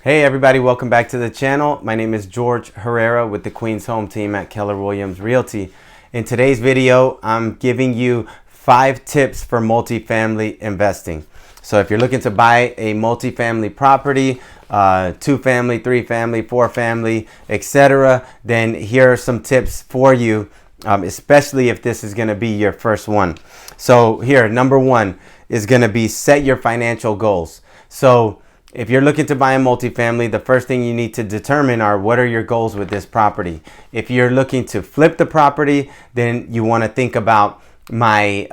Hey everybody, welcome back to the channel. My name is George Herrera with the Queens Home Team at Keller Williams Realty. In today's video, I'm giving you 5 tips for multifamily investing. So if you're looking to buy a multifamily property, 2-family, 3-family, 4-family, etc., then here are some tips for you, especially if this is going to be your first one. So here, number 1 is going to be set your financial goals. So if you're looking to buy a multifamily, the first thing you need to determine are what are your goals with this property. If you're looking to flip the property, then you want to think about my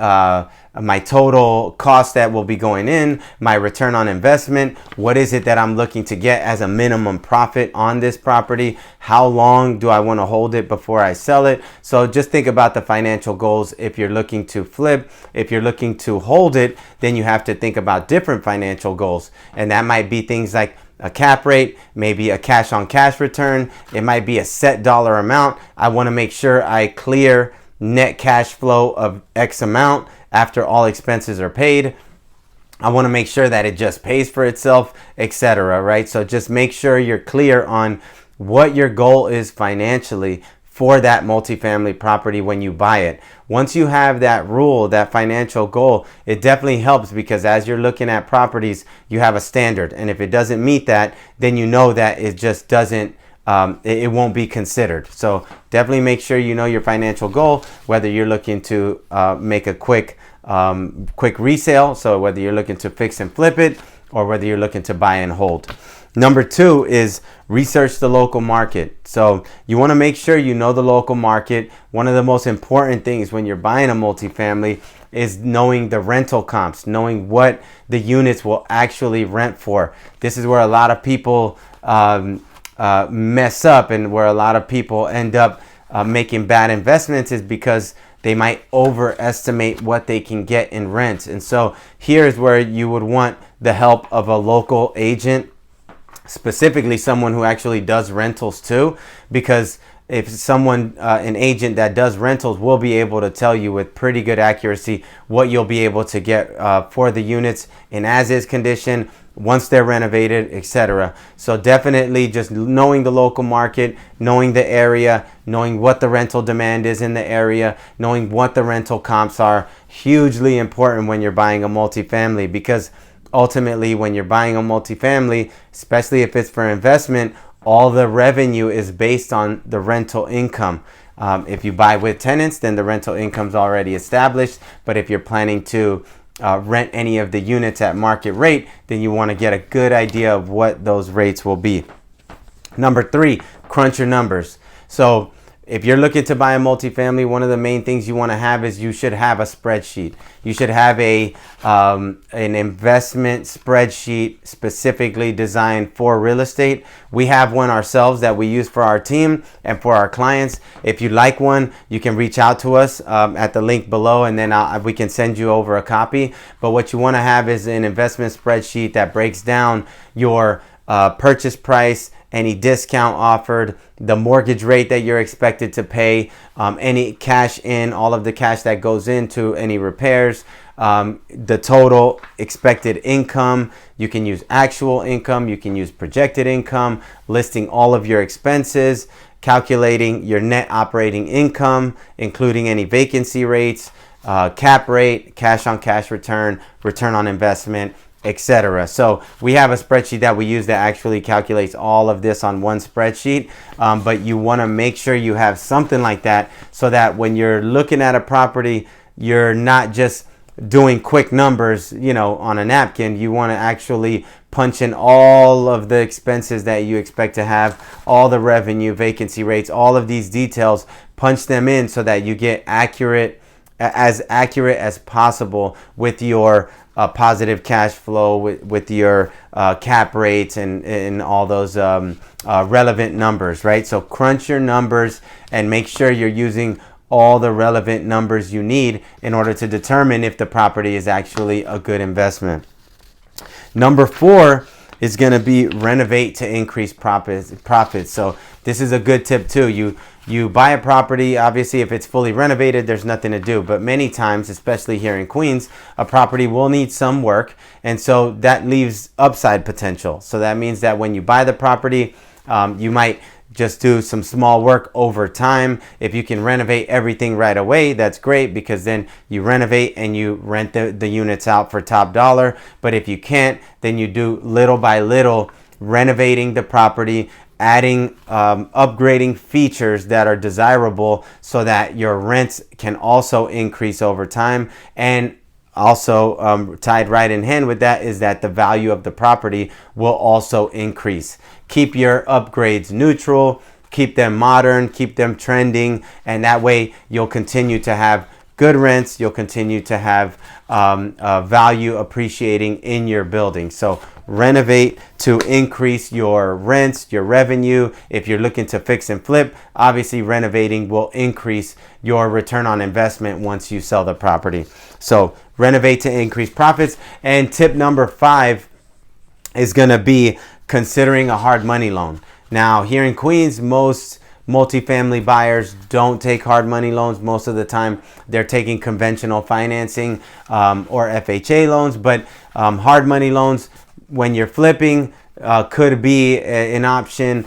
total cost that will be going in, my return on investment. What is it that I'm looking to get as a minimum profit on this property? How long do I want to hold it before I sell it? So just think about the financial goals. If you're looking to flip, if you're looking to hold it, then you have to think about different financial goals. And that might be things like a cap rate, maybe a cash on cash return. It might be a set dollar amount. I want to make sure I clear net cash flow of X amount after all expenses are paid. I want to make sure that it just pays for itself, etc. Right? So just make sure you're clear on what your goal is financially for that multifamily property when you buy it. Once you have that rule, that financial goal, it definitely helps because as you're looking at properties, you have a standard. And if it doesn't meet that, then you know that it just doesn't it won't be considered. So definitely make sure you know your financial goal, whether you're looking to make a quick resale, so whether you're looking to fix and flip it or whether you're looking to buy and hold. Number 2 is research the local market. So you want to make sure you know the local market. One of the most important things when you're buying a multifamily is knowing the rental comps, knowing what the units will actually rent for. This is where a lot of people mess up, and where a lot of people end up making bad investments is because they might overestimate what they can get in rent. And so here's where you would want the help of a local agent, specifically someone who actually does rentals too, because if someone, an agent that does rentals, will be able to tell you with pretty good accuracy what you'll be able to get for the units in as-is condition, once they're renovated, etc. So definitely just knowing the local market, knowing the area, knowing what the rental demand is in the area, knowing what the rental comps are, hugely important when you're buying a multifamily, because ultimately when you're buying a multifamily, especially if it's for investment, all the revenue is based on the rental income. If you buy with tenants, then the rental income's already established. But if you're planning to rent any of the units at market rate, then you want to get a good idea of what those rates will be. Number 3, crunch your numbers. So if you're looking to buy a multifamily, one of the main things you want to have is you should have a spreadsheet. You should have an investment spreadsheet specifically designed for real estate. We have one ourselves that we use for our team and for our clients. If you'd like one, you can reach out to us at the link below, and then we can send you over a copy. But what you want to have is an investment spreadsheet that breaks down your purchase price, any discount offered, the mortgage rate that you're expected to pay, any cash in, all of the cash that goes into any repairs, the total expected income. You can use actual income, you can use projected income, listing all of your expenses, calculating your net operating income, including any vacancy rates, cap rate, cash on cash return, return on investment, etc. So we have a spreadsheet that we use that actually calculates all of this on one spreadsheet, but you want to make sure you have something like that so that when you're looking at a property, you're not just doing quick numbers, on a napkin. You want to actually punch in all of the expenses that you expect to have, all the revenue, vacancy rates, all of these details, punch them in so that you get as accurate as possible with your positive cash flow, with your cap rates and all those relevant numbers, right? So crunch your numbers and make sure you're using all the relevant numbers you need in order to determine if the property is actually a good investment. Number 4 is going to be renovate to increase profits. So this is a good tip too. You buy a property, obviously if it's fully renovated, there's nothing to do. But many times, especially here in Queens, a property will need some work. And so that leaves upside potential. So that means that when you buy the property, you might just do some small work over time. If you can renovate everything right away, that's great, because then you renovate and you rent the units out for top dollar. But if you can't, then you do little by little, renovating the property, adding upgrading features that are desirable so that your rents can also increase over time. And also tied right in hand with that is that the value of the property will also increase. Keep your upgrades neutral, keep them modern, keep them trending, and that way you'll continue to have good rents, you'll continue to have value appreciating in your building. So renovate to increase your rents, your revenue. If you're looking to fix and flip, obviously renovating will increase your return on investment once you sell the property. So renovate to increase profits. And tip number 5 is going to be considering a hard money loan. Now, here in Queens, most multifamily buyers don't take hard money loans. Most of the time, they're taking conventional financing or FHA loans. But hard money loans, when you're flipping, could be an option.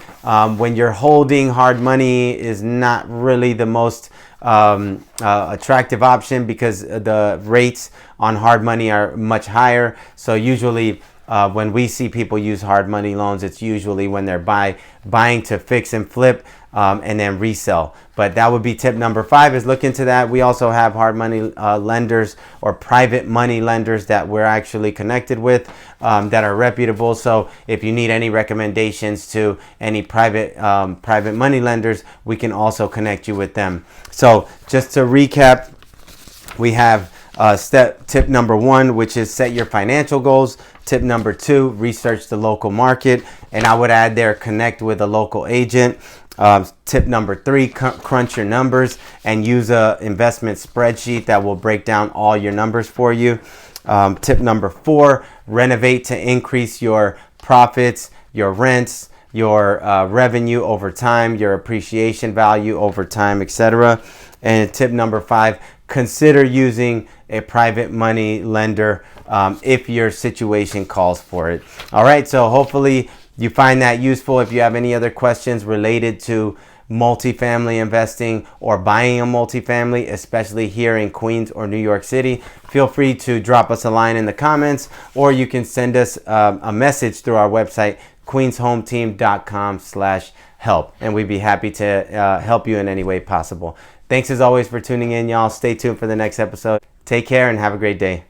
When you're holding, hard money is not really the most attractive option, because the rates on hard money are much higher. So usually when we see people use hard money loans, it's usually when they're buying to fix and flip and then resell. But that would be tip number 5, is look into that. We also have hard money lenders or private money lenders that we're actually connected with that are reputable. So if you need any recommendations to any private money lenders, we can also connect you with them. So just to recap, we have tip number 1, which is set your financial goals. Tip number 2, research the local market. And I would add there, connect with a local agent. Tip number 3, crunch your numbers and use a investment spreadsheet that will break down all your numbers for you. Tip number 4, renovate to increase your profits, your rents, your revenue over time, your appreciation value over time, etc. And tip number 5, consider using a private money lender if your situation calls for it. All right, so hopefully you find that useful. If you have any other questions related to multifamily investing or buying a multifamily, especially here in Queens or New York City, feel free to drop us a line in the comments, or you can send us a message through our website, queenshometeam.com/help, and we'd be happy to help you in any way possible. Thanks as always for tuning in, y'all. Stay tuned for the next episode. Take care and have a great day.